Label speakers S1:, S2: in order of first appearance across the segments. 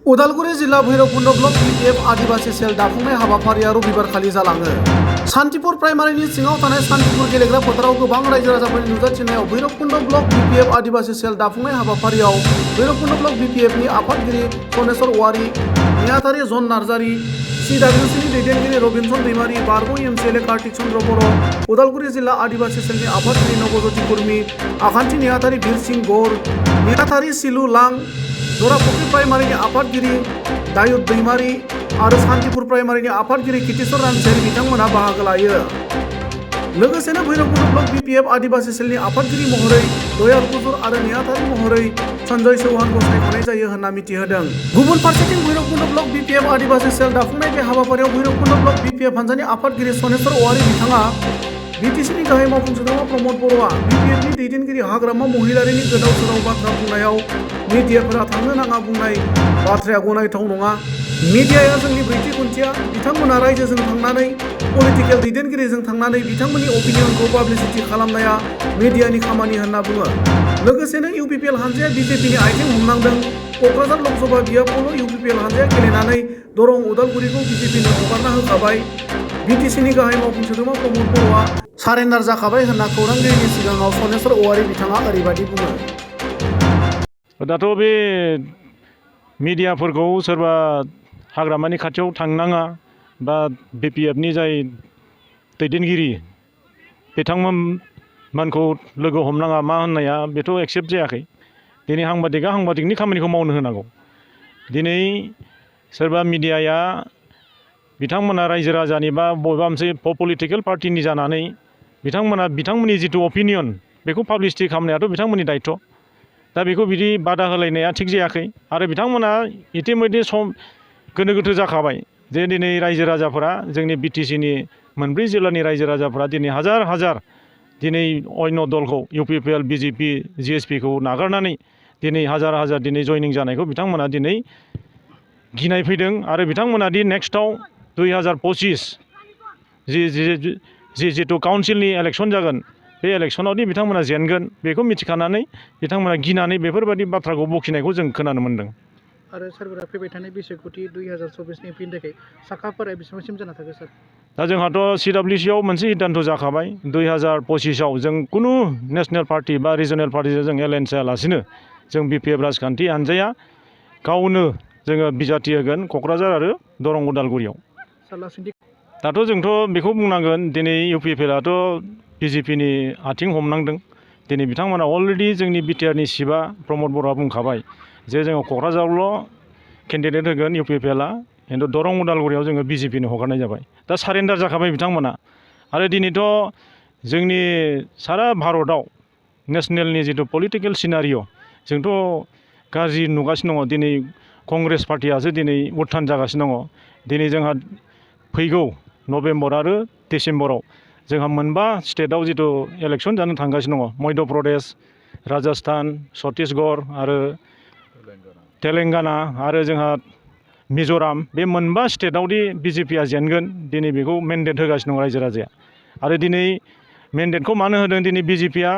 S1: उदालगुरि जिल्ला Bhairabkund block BPF आदिवासी सेल दाफुंनाय हाबाफारिया रबिबारखालि जालाङो। सान्तिपुर प्राइमारिनि सिङाव थानाय सान्तिपुर गेलेग्रा फोथाराव गोबां रायजो राजाफोरनि नुजाथिनायाव भैरबकुन्द ब्लक BPF आदिवासी सेल दाफुंनाय हाबाफारियाव भैरबकुन्द ब्लक BPFनि आफादगिरि सनेश्वर औवारी, नेहाथारि जन नार्जारी, CWCनि दैदेनगिरि रबिनसन दैमारी, बारग' MCLA कार्तिक चन्द्र बर', उदालगुरि जिल्ला आदिवासी सेलनि आफादगिरि नवज्योति कुर्मी, आखान्थि नेहाथारि बीर सिंह गौर, नेहाथारि सिलु लां, जराफुख्रि प्राइमारिनि आफादगिरि दायुद दैमारी आरो सान्तिपुर प्राइमारिनि आफादगिरि कितेश्वर रानसारी बिथांमोनहा बाहागो लायो। लोगोसेनो भैरबकुन्द ब्लक BPF आदिवासी सेलनि आफादगिरि महरै दयाल कुजुर आरो नेहाथारि महरै सन्जय चौहानखौ सायख'नाय जायो होनना मिथिहोदों। गुबुन फारसेथिं भैरबकुन्द ब्लक BPF आदिवासी सेल दाफुंनाय बे हाबाफारियाव भैरबकुन्द ब्लक BPF हान्जानि आफादगिरि सनेश्वर औवारी बिथाङा, BTCनि गाहाय मावफुं सोद्रोमा प्रमद बर'आ BPFनि दैदेनगिरि हाग्रामा महिलारिनि गोदाव सोराव बाथ्रा बुंनायाव मिडियाफोरा थांनो नाङा बुंनाय बाथ्राया गनायथाव नङा। मिडियाया जोंनि ब्रैथि खुन्थिया। बिथांमोना रायजोजों थांनानै, पलिटिकेल दैदेनगिरिजों थांनानै बिथांमोननि अपिनियनखौ पाब्लिसिटि खालामनाया मिडियानि खामानि होनना बुङो। लोगोसेनो UPPL हान्जाया BJPनि आइथिं हमनांदों। क'क्राझार लकसभा बियाबखौल' UPPL हान्जाया गेलेनानै दरं उदालगुरिखौ BJPनो हगारना होखाबाय। BTCनि गाहाय मावफुं सोद्रोमा प्रमद बर'आ सारेन्डार जाखाबाय होनना खौरांगिरिनि सिगाङाव सनेश्वर औवारी बिथाङा ओरैबायदि बुङो।
S2: दाथ' बे मिडियाफोरखौ सोरबा हाग्रामानि खाथियाव थांनाङा बा BPFनि जाय दैदेनगिरि बिथांमोनखौ लोगो हमनाङा मा होननाया बेथ' एक्सेप्ट जायाखै। दिनै साংबादिकआ साংबादिकनि खामानिखौ मावनो होनांगौ। दिनै सोरबा मिडियाया बिथांमोना रायजो राजानि बा बबेबा मोनसे पलिटिकेल पार्टिनि जानानै बिथांमोननि जिथु अपिनियन बेखौ पाब्लिसिटि खालामनायाथ' बिथांमोननि दायित्व'। दा बेखौ बिदि बादा होलायनाया थिग जायाखै आरो बिथांमोना इतिमধ্যে सम गोनो गोथो जाखाबाय जे दिनै रायजो राजाफोरा जोंनि BTCनि मोनब्रै जिल्लानि रायजो राजाफोरा दिनै हाजार हाजार दिनै अन्य दलखौ UPPL, BJP, GSPखौ नागारनानै दिनै हाजार हाजार दिनै जयनिं जानायखौ बिथांमोना दिनै गिनाय फैदों आरो बिथांमोना दि नेक्स्टआव 2025 जिथु काउन्सिलनि इलेक्सन जागोन बे इलेक्सनावदि बिथांमोना जेनगोन बेखौ मिथिखानानै बिथांमोना गिनानै बेफोरबायदि बाथ्राखौ बखिनायखौ जों खोनानो मोन्दों।
S3: आरो सोरबाया फैबाय थानाय बिसायख'थि 2024नि एप्रिलनि थाखाय साखाफोरा बेसेबांसिम जाना थागोन सार?
S2: दा जोंहाथ' CWCआव मोनसे सिद्धान्त जाखाबाय 2025आव जों कुनु नेसनेल पार्टि बा रिजनेल पार्टिजों जों एलायन्स जायालासिनो जों BPF राजखान्थि हान्जाया गावनो जोङो बिजाथि होगोन क'क्राझार आरो दरं उदालगुरियाव। दाथ' जोंथ' बेखौ बुंनांगोन दिनै UPPLआथ' BJPनि आथिं हमनांदों। दिनै बिथांमोना अलरेडि जोंनि BTRनि चिफआ प्रमद बर'आ बुंखाबाय जे जोङो क'क्राझारावल' केन्डिडेट होगोन UPPLआ, खिन्थु दरं उदालगुरियाव जोङो BJPनो हगारनाय जाबाय। दा सारेन्डार जाखाबाय बिथांमोना आरो दिनैथ' जोंनि सारा भारतआव नेसनेलनि जिथु पलिटिकेल सिनारिय' जोंथ' गाज्रि नुगासिनो दङ। दिनै कंग्रेस पार्टियासो दिनै उत्थान जागासिनो दङ। दिनै जोंहा फैगौ नभेम्बर आरो डिसेम्बराव जोंहा मोनबा स्टेटआव जिथु इलेक्सन जानो थांगासिनो दङ मध्य प्रदेश, राजस्थान, छत्तीसगढ़ आरो तेलेंगाना आरो जोंहा मिज'राम, बे मोनबा स्टेटआवदि BJPआ जेनगोन दिनै बेखौ मेन्डेट होगासिनो दं रायजो राजाया। आरो दिनै मेन्डेटखौ मानो होदों? दिनै BJPआ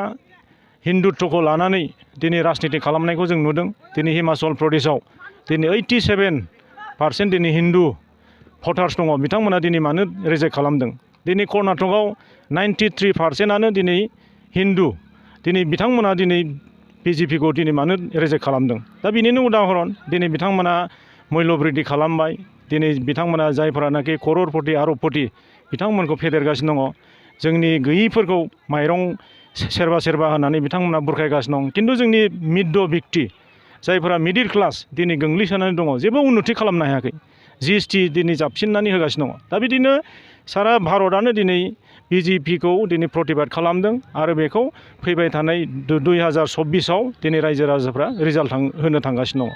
S2: हिन्दुत्वखौ लानानै दिनै राजनिति खालामनायखौ जों नुदों। दिनै हिमाचल प्रदेशआव दिनै 87% दिनै हिन्दु भटार्स दङ, बिथांमोना दिनै मानो रिजेक्ट खालामदों? दिनै कर्नाटकआव 93%आनो दिनै हिन्दु, दिनै बिथांमोना दिनै BJPखौ दिनै मानो रिजेक्ट खालामदों? दा बेनिनो उदाहरन दिनै बिथांमोना मुल्य बृद्धि खालामबाय। दिनै बिथांमोना जायफोरानाखि कररपति आरबपति बिथांमोनखौ फेदेरगासिनो दङ। जोंनि गैयैफोरखौ माइरं सेरबा होनानै बिथांमोना बुरखायगासिनो दं। खिन्थु जोंनि मिड व्यक्ति जायफोरा मिडिल क्लास दिनै गोग्लैसोनानै दङ, जेबो उन्नति खालामनो हायाखै। GST दिनै जाबसिननानै होगासिनो दङ। दा बिदिनो सारा भारतआनो दिनै BJPखौ दिनै प्रतिबाद खालामदों आरो बेखौ फैबाय थानाय 2024आव दिनै रायजो राजाफ्रा रिजाल्ट होनो थांगासिनो दङ।